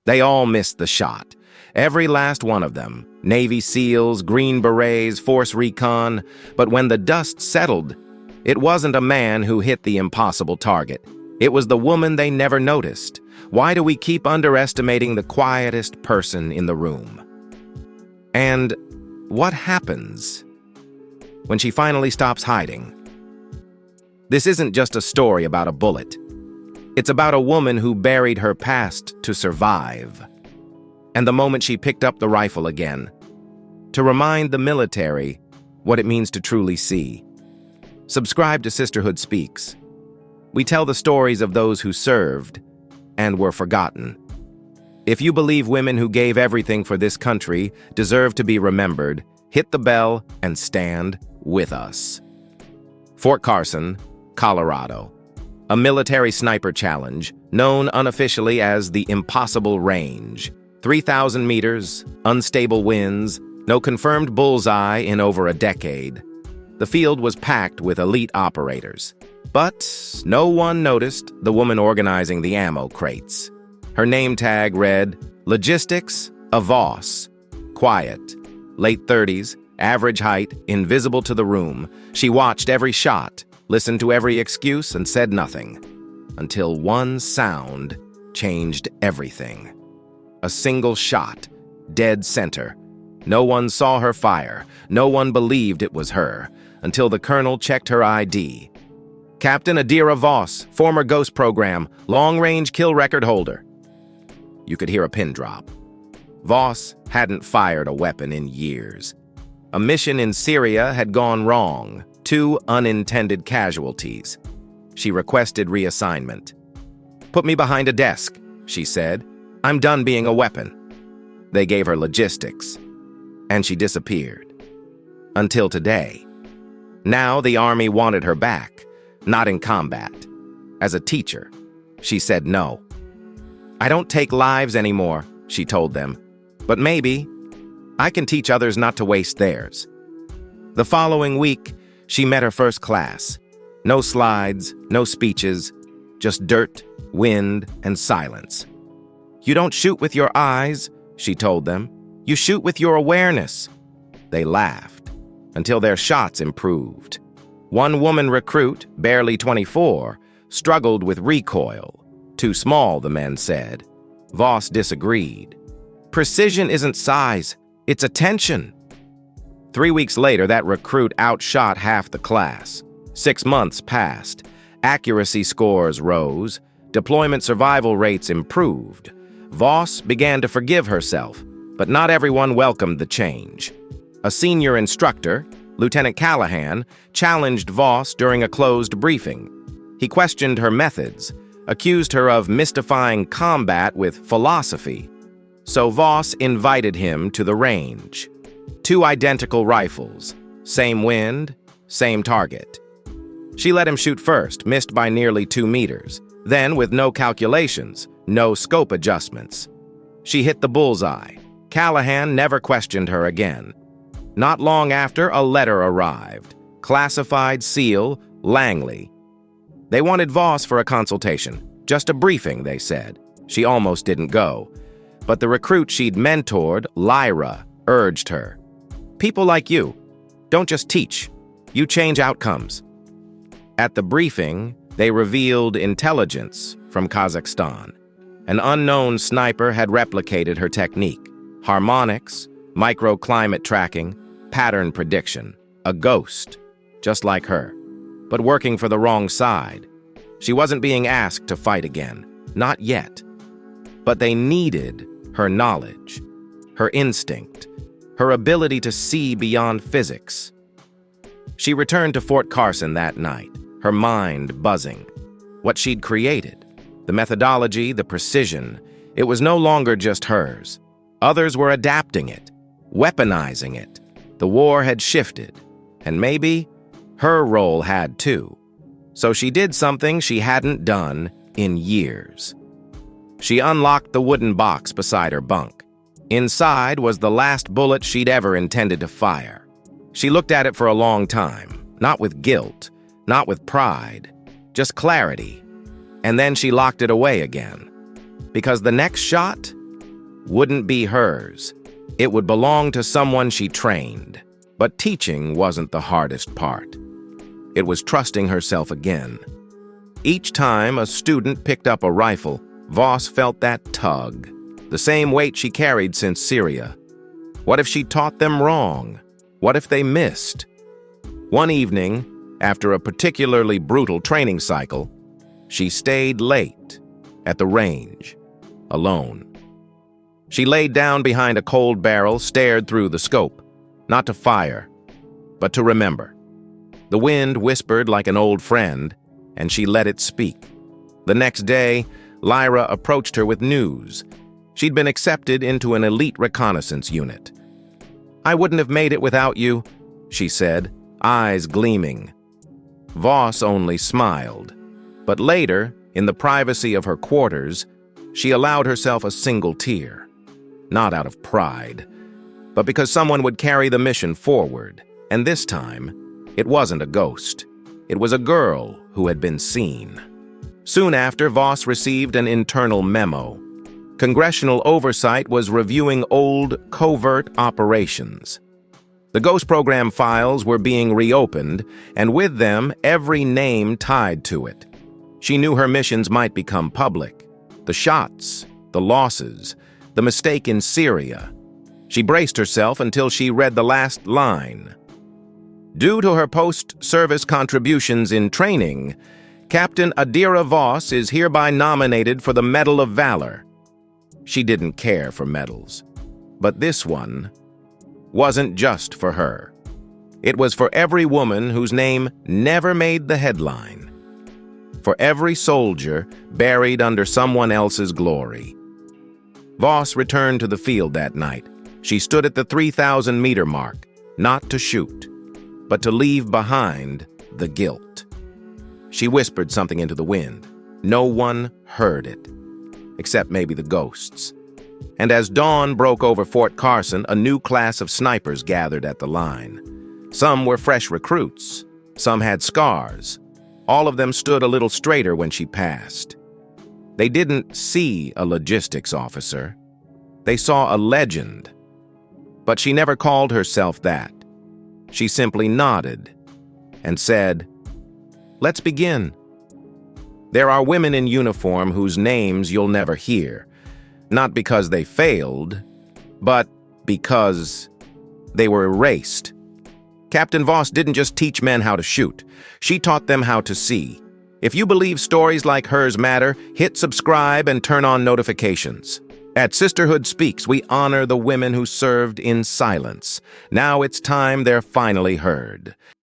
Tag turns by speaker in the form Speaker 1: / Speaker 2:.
Speaker 1: They all missed the shot. Every last one of them. Navy SEALs, Green Berets, Force Recon. But when the dust settled, it wasn't a man who hit the impossible target. It was the woman they never noticed. Why do we keep underestimating the quietest person in the room? And what happens when she finally stops hiding? This isn't just a story about a bullet. It's about a woman who buried her past to survive. And the moment she picked up the rifle again, to remind the military what it means to truly see. Subscribe to Sisterhood Speaks. We tell the stories of those who served and were forgotten. If you believe women who gave everything for this country deserve to be remembered, hit the bell and stand with us. Fort Carson, Colorado. A military sniper challenge, known unofficially as the Impossible Range. 3,000 meters, unstable winds, no confirmed bullseye in over a decade. The field was packed with elite operators. But no one noticed the woman organizing the ammo crates. Her name tag read, Logistics, a Voss. Quiet, late 30s, average height, invisible to the room. She watched every shot, listened to every excuse, and said nothing. Until one sound changed everything. A single shot, dead center. No one saw her fire. No one believed it was her, until the colonel checked her ID. Captain Adira Voss, former Ghost program, long-range kill record holder. You could hear a pin drop. Voss hadn't fired a weapon in years. A mission in Syria had gone wrong. 2 unintended casualties. She requested reassignment. "Put me behind a desk," she said. "I'm done being a weapon." They gave her logistics, and she disappeared. Until today. Now the Army wanted her back, not in combat. As a teacher, she said no. "I don't take lives anymore," she told them, "but maybe I can teach others not to waste theirs." The following week, she met her first class. No slides, no speeches, just dirt, wind, and silence. "You don't shoot with your eyes," she told them. "You shoot with your awareness." They laughed, until their shots improved. One woman recruit, barely 24, struggled with recoil. Too small, the men said. Voss disagreed. "Precision isn't size, it's attention." 3 weeks later, that recruit outshot half the class. 6 months passed. Accuracy scores rose. Deployment survival rates improved. Voss began to forgive herself, but not everyone welcomed the change. A senior instructor, Lieutenant Callahan, challenged Voss during a closed briefing. He questioned her methods, accused her of mystifying combat with philosophy. So Voss invited him to the range. 2 identical rifles, same wind, same target. She let him shoot first, missed by nearly 2 meters. Then, with no calculations, no scope adjustments, she hit the bullseye. Callahan never questioned her again. Not long after, a letter arrived. Classified seal, Langley. They wanted Voss for a consultation. Just a briefing, they said. She almost didn't go. But the recruit she'd mentored, Lyra, urged her. "People like you don't just teach, you change outcomes." At the briefing, they revealed intelligence from Kazakhstan. An unknown sniper had replicated her technique. Harmonics, microclimate tracking, pattern prediction. A ghost, just like her, but working for the wrong side. She wasn't being asked to fight again, not yet. But they needed her knowledge, her instinct, her ability to see beyond physics. She returned to Fort Carson that night, her mind buzzing. What she'd created, the methodology, the precision, it was no longer just hers. Others were adapting it, weaponizing it. The war had shifted, and maybe her role had too. So she did something she hadn't done in years. She unlocked the wooden box beside her bunk. Inside was the last bullet she'd ever intended to fire. She looked at it for a long time, not with guilt, not with pride, just clarity. And then she locked it away again. Because the next shot, wouldn't be hers. It would belong to someone she trained. But teaching wasn't the hardest part. It was trusting herself again. Each time a student picked up a rifle, Voss felt that tug, the same weight she carried since Syria. What if she taught them wrong? What if they missed? One evening, after a particularly brutal training cycle, she stayed late at the range, alone. She laid down behind a cold barrel, stared through the scope, not to fire, but to remember. The wind whispered like an old friend, and she let it speak. The next day, Lyra approached her with news. She'd been accepted into an elite reconnaissance unit. "I wouldn't have made it without you," she said, eyes gleaming. Voss only smiled, but later, in the privacy of her quarters, she allowed herself a single tear. Not out of pride, but because someone would carry the mission forward, and this time, it wasn't a ghost. It was a girl who had been seen. Soon after, Voss received an internal memo. Congressional oversight was reviewing old covert operations. The Ghost Program files were being reopened, and with them, every name tied to it. She knew her missions might become public. The shots, the losses, the mistake in Syria. She braced herself until she read the last line. "Due to her post-service contributions in training, Captain Adira Voss is hereby nominated for the Medal of Valor." She didn't care for medals, but this one wasn't just for her. It was for every woman whose name never made the headline, for every soldier buried under someone else's glory. Voss returned to the field that night. She stood at the 3,000-meter mark, not to shoot, but to leave behind the guilt. She whispered something into the wind. No one heard it, except maybe the ghosts. And as dawn broke over Fort Carson, a new class of snipers gathered at the line. Some were fresh recruits. Some had scars. All of them stood a little straighter when she passed. They didn't see a logistics officer. They saw a legend. But she never called herself that. She simply nodded and said, "Let's begin." There are women in uniform whose names you'll never hear, not because they failed, but because they were erased. Captain Voss didn't just teach men how to shoot. She taught them how to see. If you believe stories like hers matter, hit subscribe and turn on notifications. At Sisterhood Speaks, we honor the women who served in silence. Now it's time they're finally heard.